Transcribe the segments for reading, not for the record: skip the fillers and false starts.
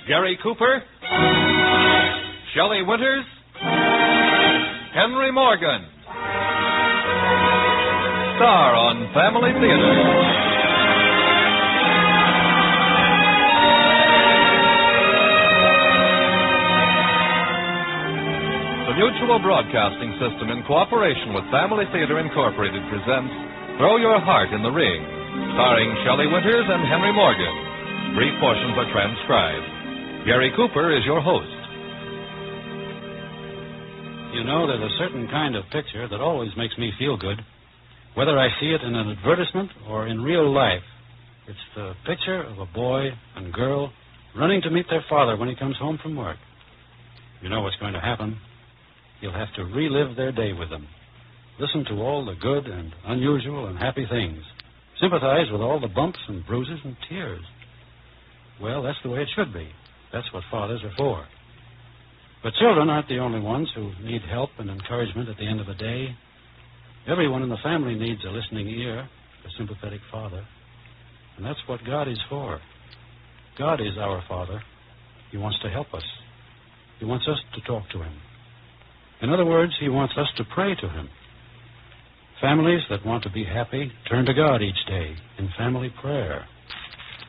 Gary Cooper, Shelly Winters, Henry Morgan. Star on Family Theater. The Mutual Broadcasting System, in cooperation with Family Theater Incorporated, presents Throw Your Heart in the Ring, starring Shelly Winters and Henry Morgan. Brief portions are transcribed. Gary Cooper is your host. You know, there's a certain kind of picture that always makes me feel good, whether I see it in an advertisement or in real life. It's the picture of a boy and girl running to meet their father when he comes home from work. You know what's going to happen. You'll have to relive their day with them. Listen to all the good and unusual and happy things. Sympathize with all the bumps and bruises and tears. Well, that's the way it should be. That's what fathers are for. But children aren't the only ones who need help and encouragement at the end of the day. Everyone in the family needs a listening ear, a sympathetic father. And that's what God is for. God is our Father. He wants to help us. He wants us to talk to Him. In other words, He wants us to pray to Him. Families that want to be happy turn to God each day in family prayer.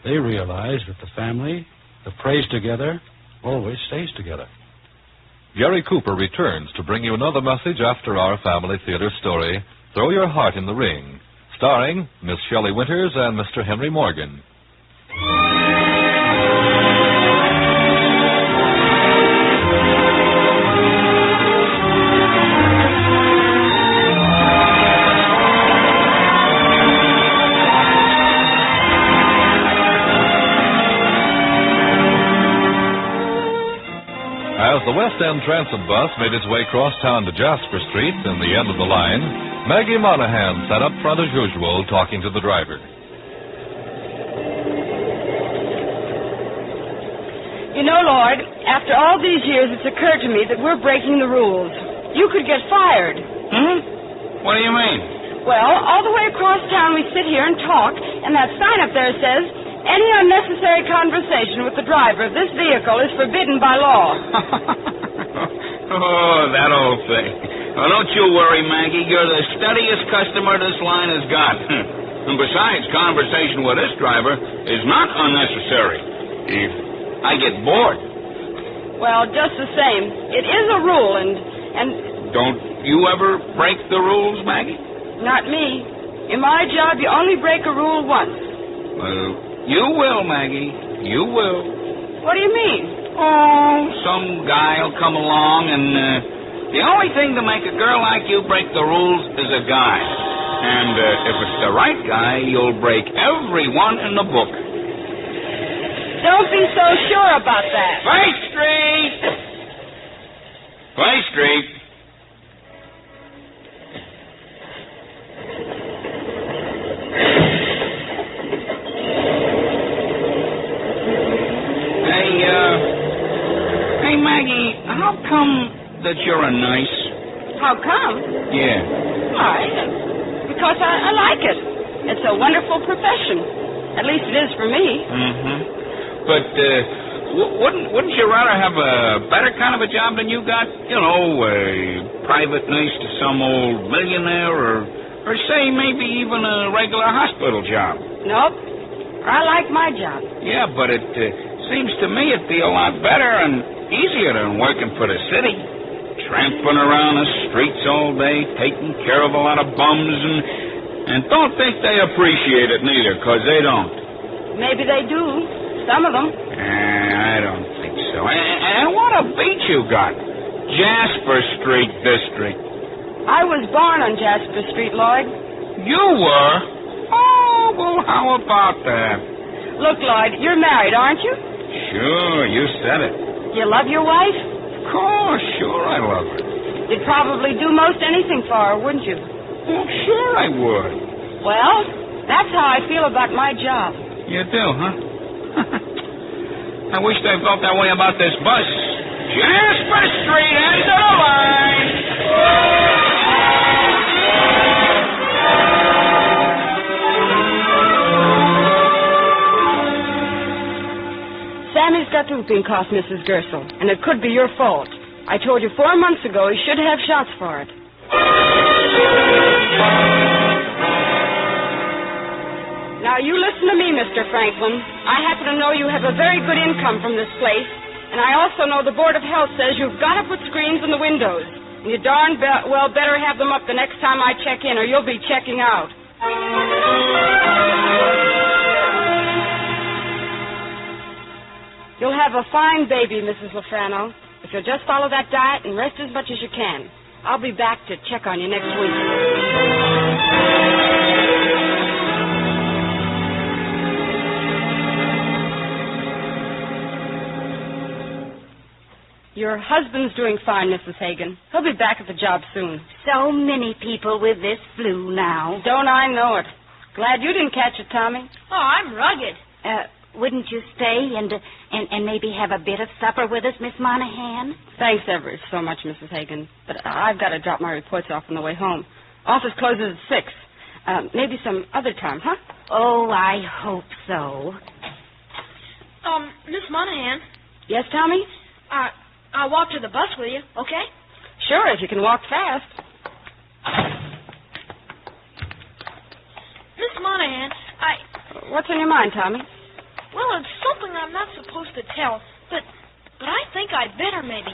They realize that the family that prays together always stays together. Gary Cooper returns to bring you another message after our Family Theater story, Throw Your Heart in the Ring, starring Miss Shelly Winters and Mr. Henry Morgan. As the West End Transit bus made its way across town to Jasper Street in the end of the line, Maggie Monahan sat up front as usual, talking to the driver. You know, Lloyd, after all these years, it's occurred to me that we're breaking the rules. You could get fired. What do you mean? Well, all the way across town we sit here and talk, and that sign up there says, any unnecessary conversation with the driver of this vehicle is forbidden by law. Oh, that old thing. Oh, don't you worry, Maggie. You're the steadiest customer this line has got. And besides, conversation with this driver is not unnecessary. If I get bored. Well, just the same, it is a rule, and... Don't you ever break the rules, Maggie? Not me. In my job, you only break a rule once. Well... You will, Maggie. You will. What do you mean? Oh, some guy will come along and the only thing to make a girl like you break the rules is a guy. And if it's the right guy, you'll break every one in the book. Don't be so sure about that. Clay Street! Clay Street. Hey, Maggie, how come that you're a nurse? How come? Yeah. Why? Because I like it. It's a wonderful profession. At least it is for me. But wouldn't you rather have a better kind of a job than you got? You know, a private nurse to some old millionaire, or say maybe even a regular hospital job? Nope. I like my job. Yeah, but it seems to me it'd be a lot better and easier than working for the city. Tramping around the streets all day, taking care of a lot of bums, and don't think they appreciate it neither, because they don't. Maybe they do. Some of them. I don't think so. And what a beat you got. Jasper Street District. I was born on Jasper Street, Lloyd. You were? Oh, well, how about that? Look, Lloyd, you're married, aren't you? Sure, you said it. You love your wife? Of course, sure I love her. You'd probably do most anything for her, wouldn't you? Well, sure I would. Well, that's how I feel about my job. You do, huh? I wish they felt that way about this bus. Jasper Street, end of the line! Sammy's got to dog being caught, Mrs. Gersel, and it could be your fault. I told you 4 months ago he should have shots for it. Now, you listen to me, Mr. Franklin. I happen to know you have a very good income from this place, and I also know the Board of Health says you've got to put screens in the windows. And you darn well better have them up the next time I check in, or you'll be checking out. You'll have a fine baby, Mrs. Lafano, if you'll just follow that diet and rest as much as you can. I'll be back to check on you next week. Your husband's doing fine, Mrs. Hagan. He'll be back at the job soon. So many people with this flu now. Don't I know it. Glad you didn't catch it, Tommy. Oh, I'm rugged. Wouldn't you stay and maybe have a bit of supper with us, Miss Monahan? Thanks ever so much, Mrs. Hagan. But I've got to drop my reports off on the way home. Office closes at 6. Maybe some other time, huh? Oh, I hope so. Miss Monahan. Yes, Tommy? I'll walk to the bus with you, okay? Sure, if you can walk fast. Miss Monahan, What's on your mind, Tommy? Well, it's something I'm not supposed to tell, but I think I'd better maybe.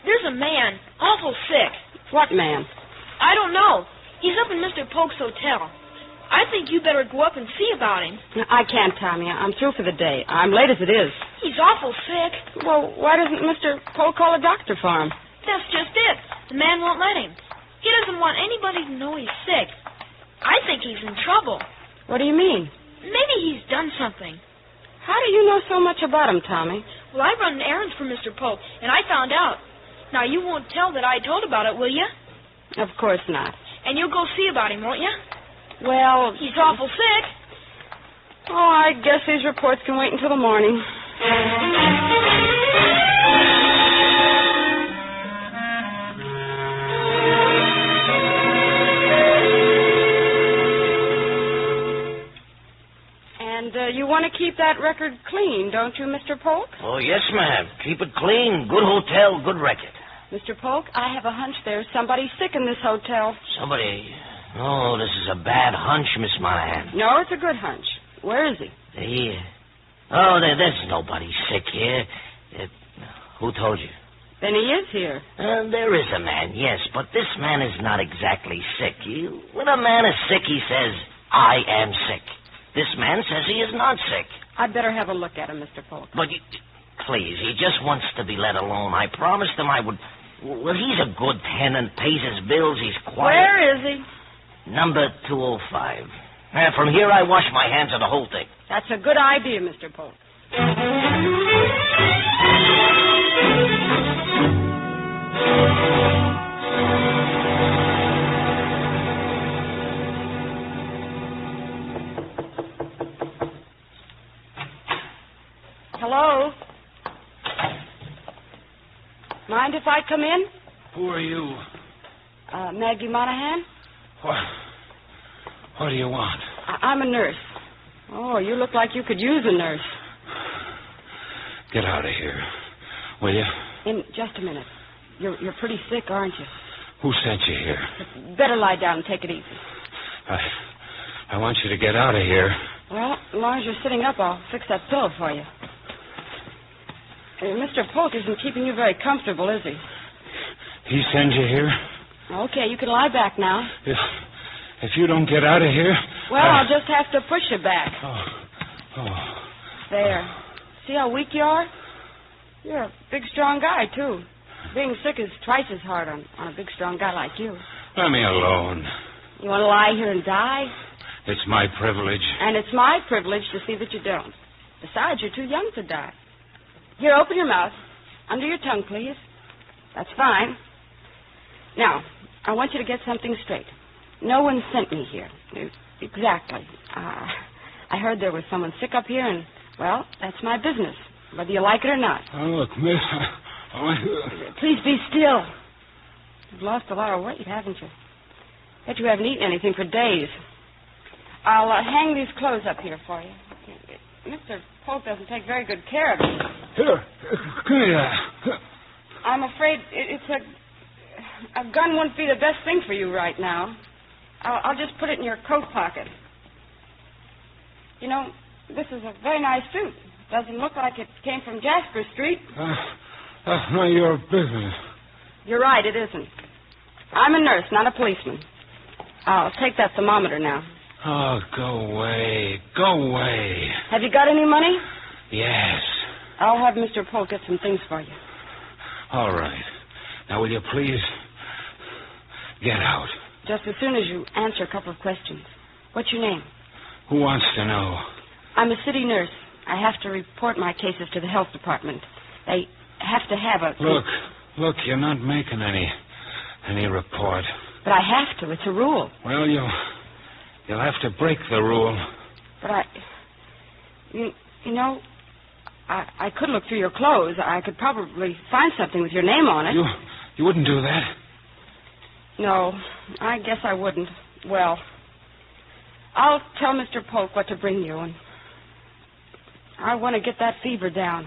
There's a man, awful sick. What man? I don't know. He's up in Mr. Polk's hotel. I think you better go up and see about him. I can't, Tommy. I'm through for the day. I'm late as it is. He's awful sick. Well, why doesn't Mr. Polk call a doctor for him? That's just it. The man won't let him. He doesn't want anybody to know he's sick. I think he's in trouble. What do you mean? Maybe he's done something. How do you know so much about him, Tommy? Well, I run errands for Mr. Polk, and I found out. Now, you won't tell that I told about it, will you? Of course not. And you'll go see about him, won't you? Well... He's awful sick. Oh, I guess these reports can wait until the morning. And you want to keep that record clean, don't you, Mr. Polk? Oh, yes, ma'am. Keep it clean. Good hotel, good record. Mr. Polk, I have a hunch there's somebody sick in this hotel. Somebody... Oh, this is a bad hunch, Miss Monahan. No, it's a good hunch. Where is he? There's nobody sick here. Who told you? Then he is here. There is a man, yes, but this man is not exactly sick. When a man is sick, he says, I am sick. This man says he is not sick. I'd better have a look at him, Mr. Polk. But, please, he just wants to be let alone. I promised him I would... Well, he's a good tenant, pays his bills, he's quiet. Where is he? Number 205. From here, I wash my hands of the whole thing. That's a good idea, Mr. Polk. Hello? Mind if I come in? Who are you? Maggie Monahan? What do you want? I'm a nurse. Oh, you look like you could use a nurse. Get out of here, will you? In just a minute. You're pretty sick, aren't you? Who sent you here? Better lie down and take it easy. I want you to get out of here. Well, as long as you're sitting up, I'll fix that pillow for you. Mr. Polk isn't keeping you very comfortable, is he? He sends you here? Okay, you can lie back now. If you don't get out of here... Well, I'll just have to push you back. Oh. There. See how weak you are? You're a big, strong guy, too. Being sick is twice as hard on a big, strong guy like you. Let me alone. You want to lie here and die? It's my privilege. And it's my privilege to see that you don't. Besides, you're too young to die. Here, open your mouth. Under your tongue, please. That's fine. Now, I want you to get something straight. No one sent me here. Exactly. I heard there was someone sick up here, and, well, that's my business, whether you like it or not. Oh, look, miss. Please be still. You've lost a lot of weight, haven't you? Bet you haven't eaten anything for days. I'll hang these clothes up here for you. Mr. Polk doesn't take very good care of it. Here, come here. I'm afraid a gun wouldn't be the best thing for you right now. I'll just put it in your coat pocket. You know, this is a very nice suit. Doesn't look like it came from Jasper Street. That's not your business. You're right, it isn't. I'm a nurse, not a policeman. I'll take that thermometer now. Oh, go away. Go away. Have you got any money? Yes. I'll have Mr. Polk get some things for you. All right. Now, will you please get out? Just as soon as you answer a couple of questions. What's your name? Who wants to know? I'm a city nurse. I have to report my cases to the health department. They have to have a... Look, you're not making any report. But I have to. It's a rule. Well, you'll have to break the rule. But you know, I could look through your clothes. I could probably find something with your name on it. You wouldn't do that? No, I guess I wouldn't. Well, I'll tell Mr. Polk what to bring you, and I want to get that fever down.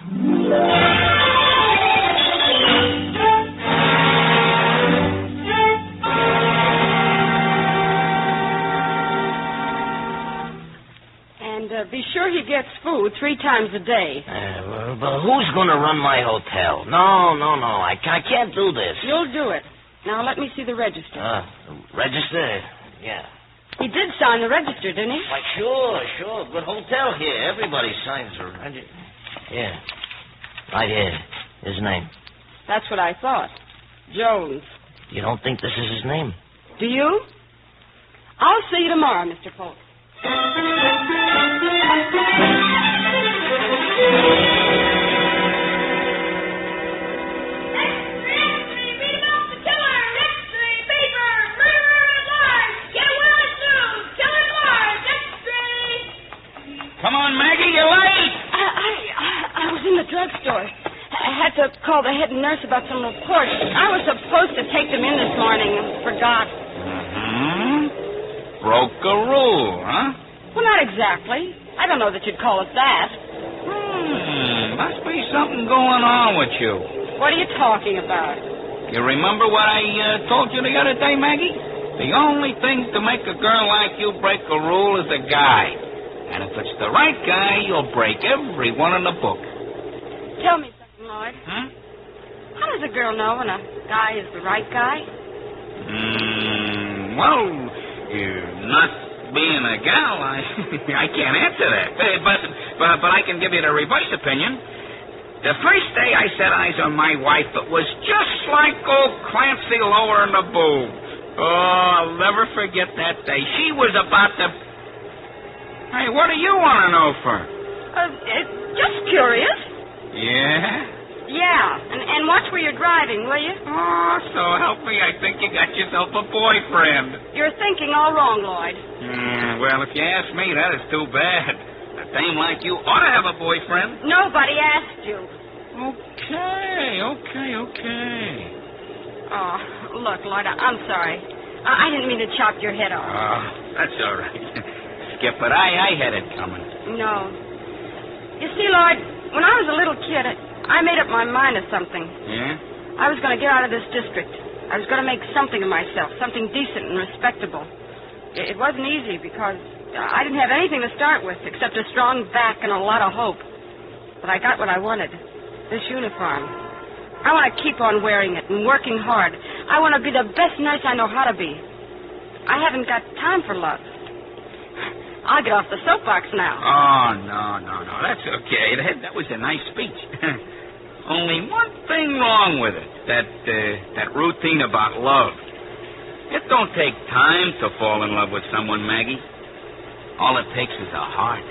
Be sure he gets food 3 times a day. But who's going to run my hotel? No. I can't do this. You'll do it. Now, let me see the register. Register? Yeah. He did sign the register, didn't he? Why, sure. Good hotel here. Everybody signs the register. Yeah. Right here. His name. That's what I thought. Jones. You don't think this is his name? Do you? I'll see you tomorrow, Mr. Polk. Come on, Maggie, you're late. I was in the drugstore. I had to call the head nurse about some reports. I was supposed to take them in this morning and forgot. Broke a rule, huh? Well, not exactly. I don't know that you'd call it that. Must be something going on with you. What are you talking about? You remember what I told you the other day, Maggie? The only thing to make a girl like you break a rule is a guy. And if it's the right guy, you'll break every one in the book. Tell me something, Lloyd. How does a girl know when a guy is the right guy? Well, not being a gal, I can't answer that. But I can give you the reverse opinion. The first day I set eyes on my wife, it was just like old Clancy lowering the boob. Oh, I'll never forget that day. She was about to... Hey, what do you want to know for? Just curious. Yeah? Yeah, and watch where you're driving, will you? Oh, so help me, I think you got yourself a boyfriend. You're thinking all wrong, Lloyd. Well, if you ask me, that is too bad. A dame like you ought to have a boyfriend. Nobody asked you. Okay. Oh, look, Lloyd, I'm sorry. I didn't mean to chop your head off. Oh, that's all right. Skip it. I had it coming. No. You see, Lloyd, when I was a little kid, I made up my mind to something. Yeah? I was going to get out of this district. I was going to make something of myself, something decent and respectable. It wasn't easy because I didn't have anything to start with except a strong back and a lot of hope. But I got what I wanted, this uniform. I want to keep on wearing it and working hard. I want to be the best nurse I know how to be. I haven't got time for love. I'll get off the soapbox now. Oh, no. That's okay. That was a nice speech. Only one thing wrong with it. That routine about love. It don't take time to fall in love with someone, Maggie. All it takes is a heart.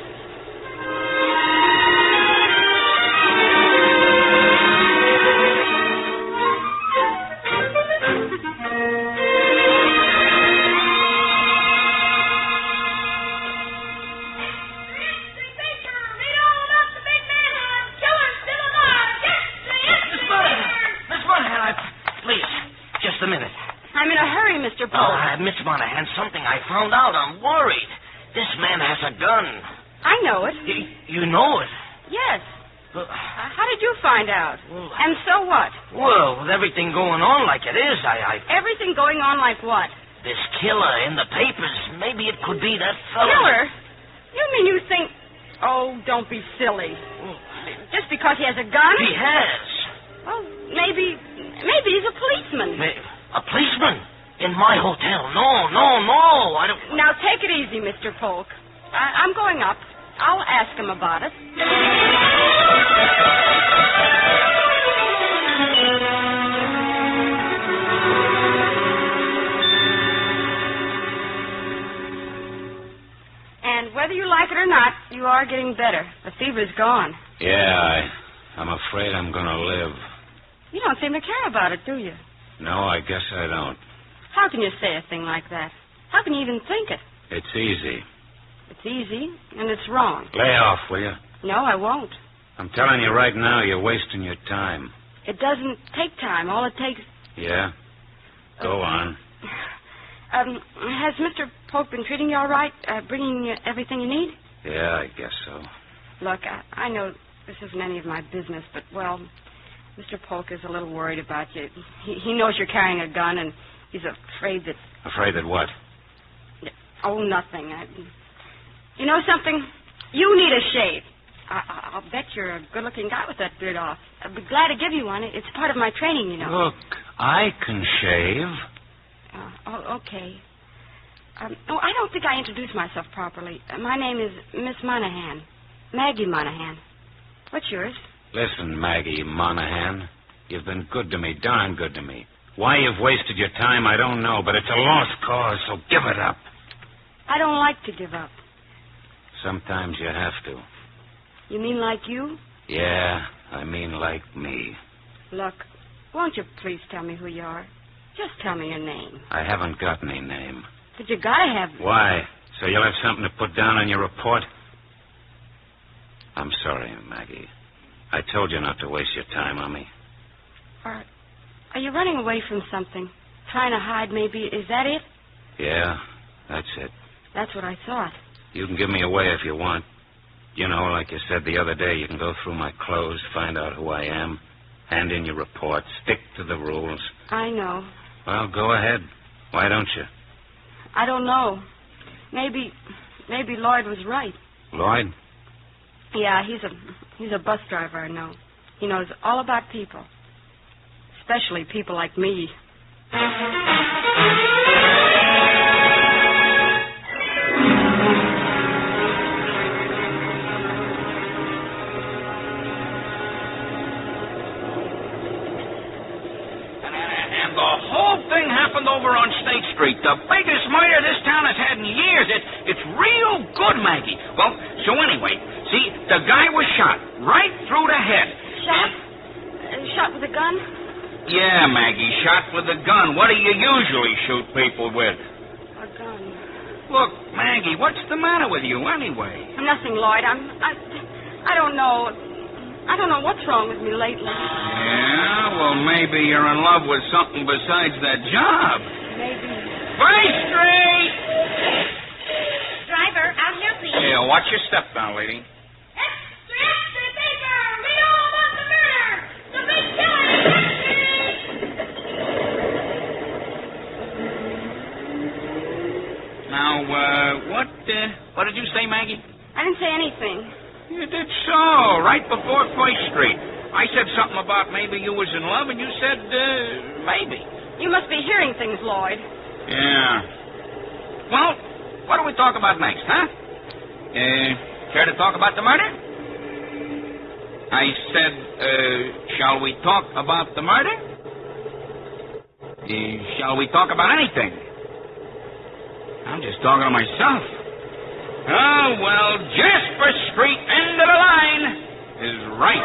Miss Monahan, something I found out. I'm worried. This man has a gun. I know it. You know it? Yes. How did you find out? And so what? Well, with everything going on like it is, Everything going on like what? This killer in the papers, maybe it could be that fellow. Killer? You mean you think... Oh, don't be silly. Just because he has a gun? He has. Well, maybe he's a policeman. A policeman? In my hotel? No, I don't... Now, take it easy, Mr. Polk. I'm going up. I'll ask him about it. And whether you like it or not, you are getting better. The fever's gone. Yeah, I'm afraid I'm going to live. You don't seem to care about it, do you? No, I guess I don't. How can you say a thing like that? How can you even think it? It's easy. It's easy, and it's wrong. Lay off, will you? No, I won't. I'm telling you right now, you're wasting your time. It doesn't take time. All it takes... Yeah? Go on. Has Mr. Polk been treating you all right? Bringing you everything you need? Yeah, I guess so. Look, I know this isn't any of my business, but, well, Mr. Polk is a little worried about you. He knows you're carrying a gun, and he's afraid that... Afraid that what? Oh, nothing. You know something? You need a shave. I'll bet you're a good-looking guy with that beard off. I'd be glad to give you one. It's part of my training, you know. Look, I can shave. Okay. I don't think I introduced myself properly. My name is Miss Monahan. Maggie Monahan. What's yours? Listen, Maggie Monahan, you've been good to me, darn good to me. Why you've wasted your time, I don't know, but it's a lost cause, so give it up. I don't like to give up. Sometimes you have to. You mean like you? Yeah, I mean like me. Look, won't you please tell me who you are? Just tell me your name. I haven't got any name. But you gotta have... Why? So you'll have something to put down on your report? I'm sorry, Maggie. I told you not to waste your time on me. Are you running away from something? Trying to hide, maybe? Is that it? Yeah, that's it. That's what I thought. You can give me away if you want. You know, like you said the other day, you can go through my clothes, find out who I am, hand in your report, stick to the rules. I know. Well, go ahead. Why don't you? I don't know. Maybe Lloyd was right. Lloyd? Yeah, he's a bus driver, I know. He knows all about people. Especially people like me. Over on State Street, the biggest murder this town has had in years. It's real good, Maggie. Well, so anyway, see, the guy was shot right through the head. Shot? Shot with a gun? Yeah, Maggie, shot with a gun. What do you usually shoot people with? A gun. Look, Maggie, what's the matter with you anyway? Nothing, Lloyd. I don't know. I don't know what's wrong with me lately. Yeah, well, maybe you're in love with something besides that job. Maybe. First Street! Driver, out here, please. Yeah, watch your step now, lady. Extra paper! Read all about the murder! The big killing! Now, what did you say, Maggie? I didn't say anything. You did so, right before First Street. I said something about maybe you was in love, and you said, maybe. You must be hearing things, Lloyd. Yeah. Well, what do we talk about next, huh? Care to talk about the murder? I said, shall we talk about the murder? Shall we talk about anything? I'm just talking to myself. Oh, well, Jasper Street, end of the line, is right.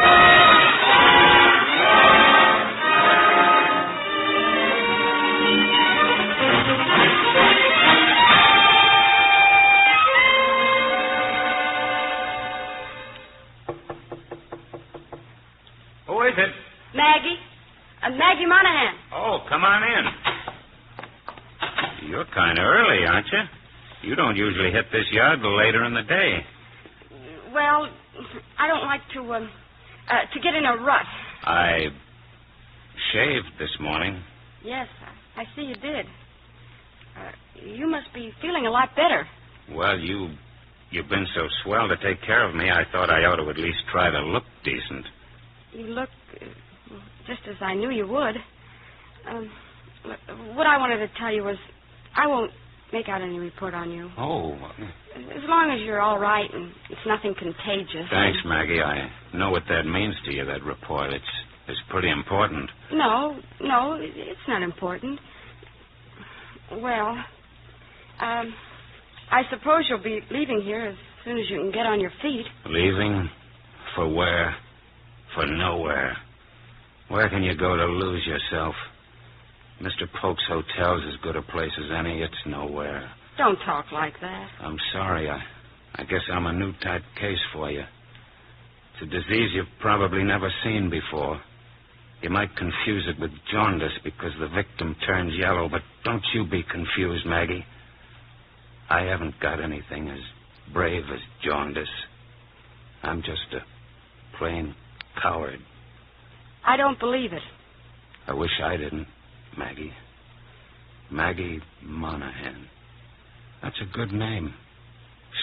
Who is it? Maggie. Maggie Monahan. Oh, come on in. You're kind of early, aren't you? You don't usually hit this yard till later in the day. Well, I don't like to get in a rut. I shaved this morning. Yes, I see you did. You must be feeling a lot better. Well, you've been so swell to take care of me, I thought I ought to at least try to look decent. You look just as I knew you would. What I wanted to tell you was I won't make out any report on you. Oh. As long as you're all right and it's nothing contagious. Thanks, Maggie. I know what that means to you, that report. It's pretty important. No, it's not important. Well, I suppose you'll be leaving here as soon as you can get on your feet. Leaving? For where? For nowhere. Where can you go to lose yourself? Mr. Polk's hotel's as good a place as any. It's nowhere. Don't talk like that. I'm sorry. I guess I'm a new type case for you. It's a disease you've probably never seen before. You might confuse it with jaundice because the victim turns yellow, but don't you be confused, Maggie. I haven't got anything as brave as jaundice. I'm just a plain coward. I don't believe it. I wish I didn't, Maggie. Maggie Monahan. That's a good name.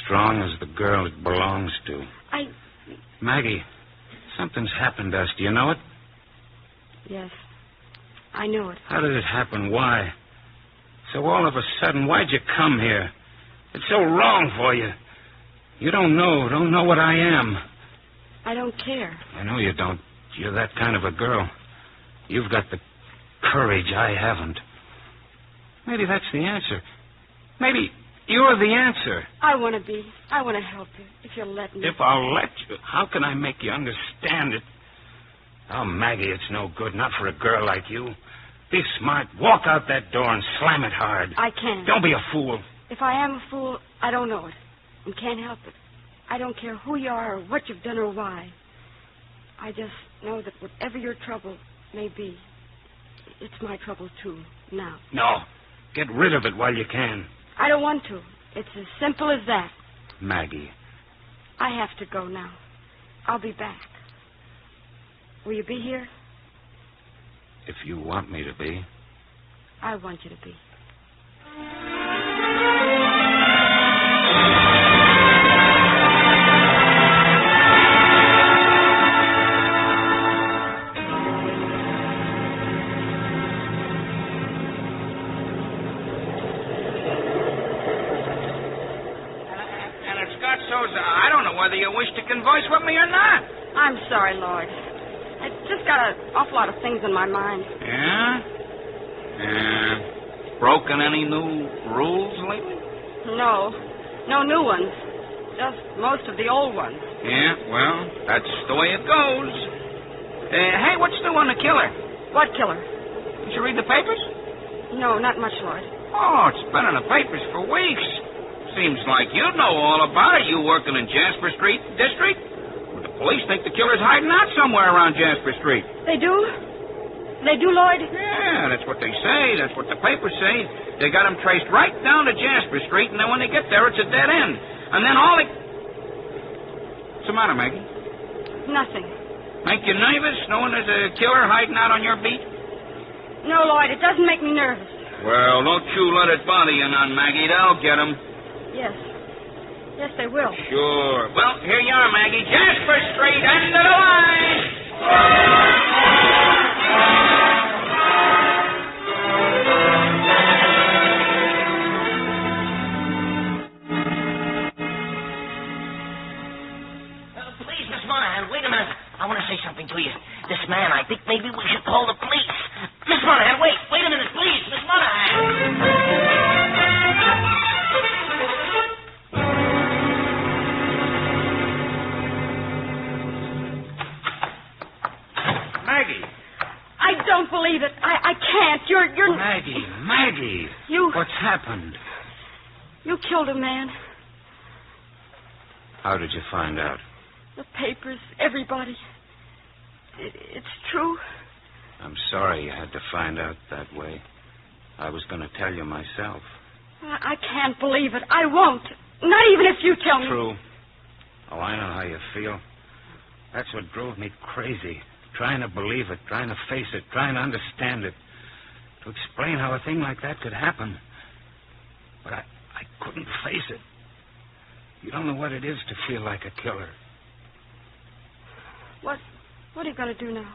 Strong as the girl it belongs to. Maggie, something's happened to us. Do you know it? Yes, I know it. How did it happen? Why? So all of a sudden, why'd you come here? It's so wrong for you. You don't know what I am. I don't care. I know you don't. You're that kind of a girl. You've got the courage I haven't. Maybe that's the answer. Maybe you're the answer. I want to help you, if you'll let me. If I'll let you, how can I make you understand it? Oh, Maggie, it's no good. Not for a girl like you. Be smart. Walk out that door and slam it hard. I can't. Don't be a fool. If I am a fool, I don't know it and can't help it. I don't care who you are or what you've done or why. I just know that whatever your trouble may be, it's my trouble, too, now. No. Get rid of it while you can. I don't want to. It's as simple as that. Maggie. I have to go now. I'll be back. Will you be here? If you want me to be. I want you to be. I don't know whether you wish to converse with me or not. I'm sorry, Lloyd. I just got an awful lot of things in my mind. Yeah? Broken any new rules lately? No new ones. Just most of the old ones. Yeah, well, that's the way it goes. Hey, what's new on the killer? What killer? Did you read the papers? No, not much, Lloyd. Oh, it's been in the papers for weeks. Seems like you know all about it, you working in Jasper Street District. Well, the police think the killer's hiding out somewhere around Jasper Street. They do? They do, Lloyd? Yeah, that's what they say. That's what the papers say. They got him traced right down to Jasper Street, and then when they get there, it's a dead end. And then all they... What's the matter, Maggie? Nothing. Make you nervous, knowing there's a killer hiding out on your beat? No, Lloyd, it doesn't make me nervous. Well, don't you let it bother you none, Maggie. They'll get him. Yes. Yes, they will. Sure. Well, here you are, Maggie. Jasper Street, end of the line. Please, Miss Monahan, wait a minute. I want to say something to you. This man, I think maybe we should call the police. Miss Monahan, wait a minute, please. Miss Monahan. Maggie. I don't believe it. I can't. You're... Maggie. What's happened? You killed a man. How did you find out? The papers, everybody. It's true. I'm sorry you had to find out that way. I was going to tell you myself. I can't believe it. I won't. Not even if you tell me. True. Oh, I know how you feel. That's what drove me crazy. Trying to believe it, trying to face it, trying to understand it. To explain how a thing like that could happen. But I couldn't face it. You don't know what it is to feel like a killer. What are you going to do now?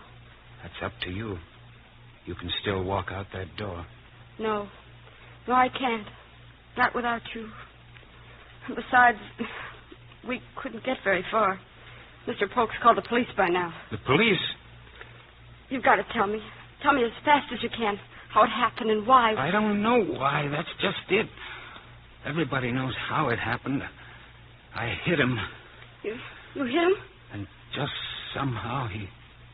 That's up to you. You can still walk out that door. No, I can't. Not without you. Besides, we couldn't get very far. Mr. Polk's called the police by now. The police? You've got to tell me. Tell me as fast as you can how it happened and why. I don't know why. That's just it. Everybody knows how it happened. I hit him. You hit him? And just somehow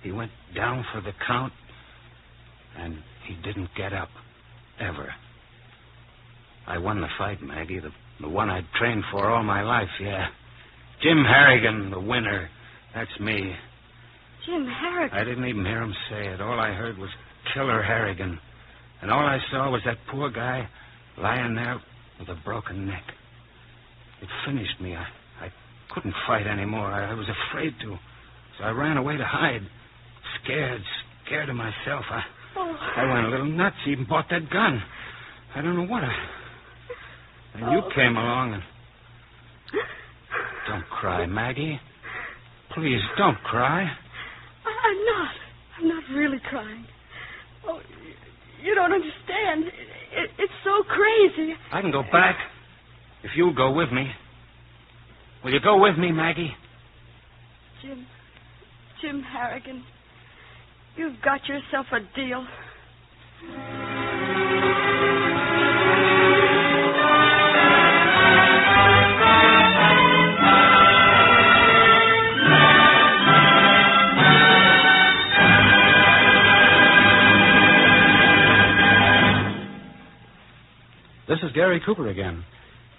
he went down for the count, and he didn't get up. Ever. I won the fight, Maggie. The one I'd trained for all my life, yeah. Jim Harrigan, the winner. That's me. Jim Harrigan? I didn't even hear him say it. All I heard was Killer Harrigan. And all I saw was that poor guy lying there with a broken neck. It finished me. I couldn't fight anymore. I was afraid to. So I ran away to hide. Scared of myself. I went a little nuts. Even bought that gun. I don't know what. And you came along and... Don't cry, Maggie. Please, don't cry. I'm not really crying. Oh, you don't understand. It's so crazy. I can go back if you'll go with me. Will you go with me, Maggie? Jim Harrigan, you've got yourself a deal. This is Gary Cooper again.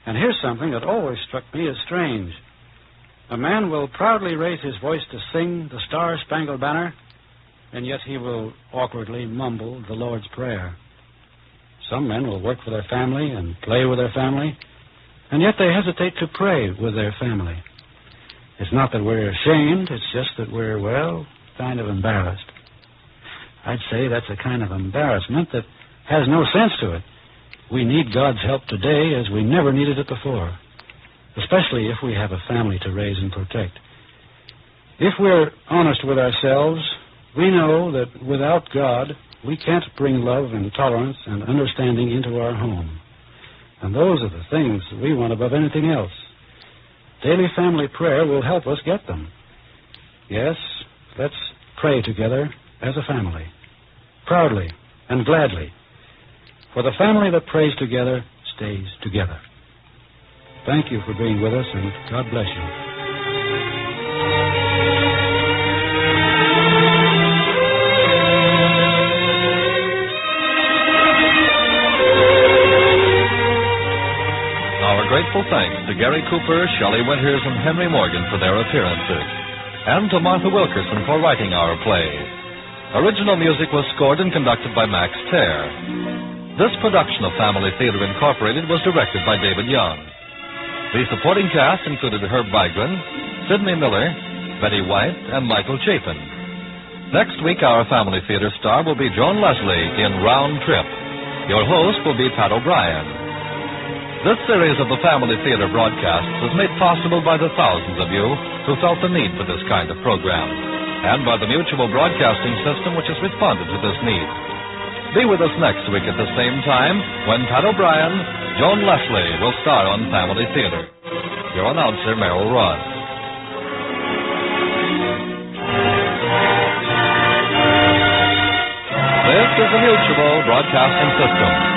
And here's something that always struck me as strange. A man will proudly raise his voice to sing the Star-Spangled Banner, and yet he will awkwardly mumble the Lord's Prayer. Some men will work for their family and play with their family, and yet they hesitate to pray with their family. It's not that we're ashamed, it's just that we're, kind of embarrassed. I'd say that's a kind of embarrassment that has no sense to it. We need God's help today as we never needed it before, especially if we have a family to raise and protect. If we're honest with ourselves, we know that without God, we can't bring love and tolerance and understanding into our home. And those are the things that we want above anything else. Daily family prayer will help us get them. Yes, let's pray together as a family, proudly and gladly. For the family that prays together stays together. Thank you for being with us, and God bless you. Our grateful thanks to Gary Cooper, Shelly Winters, and Henry Morgan for their appearances, and to Martha Wilkerson for writing our play. Original music was scored and conducted by Max Terr. This production of Family Theater Incorporated was directed by David Young. The supporting cast included Herb Vigran, Sidney Miller, Betty White, and Michael Chapin. Next week, our Family Theater star will be Joan Leslie in Round Trip. Your host will be Pat O'Brien. This series of the Family Theater broadcasts was made possible by the thousands of you who felt the need for this kind of program, and by the Mutual Broadcasting System, which has responded to this need. Be with us next week at the same time when Pat O'Brien, Joan Leslie will star on Family Theater. Your announcer, Merrill Ross. This is the Mutual Broadcasting System.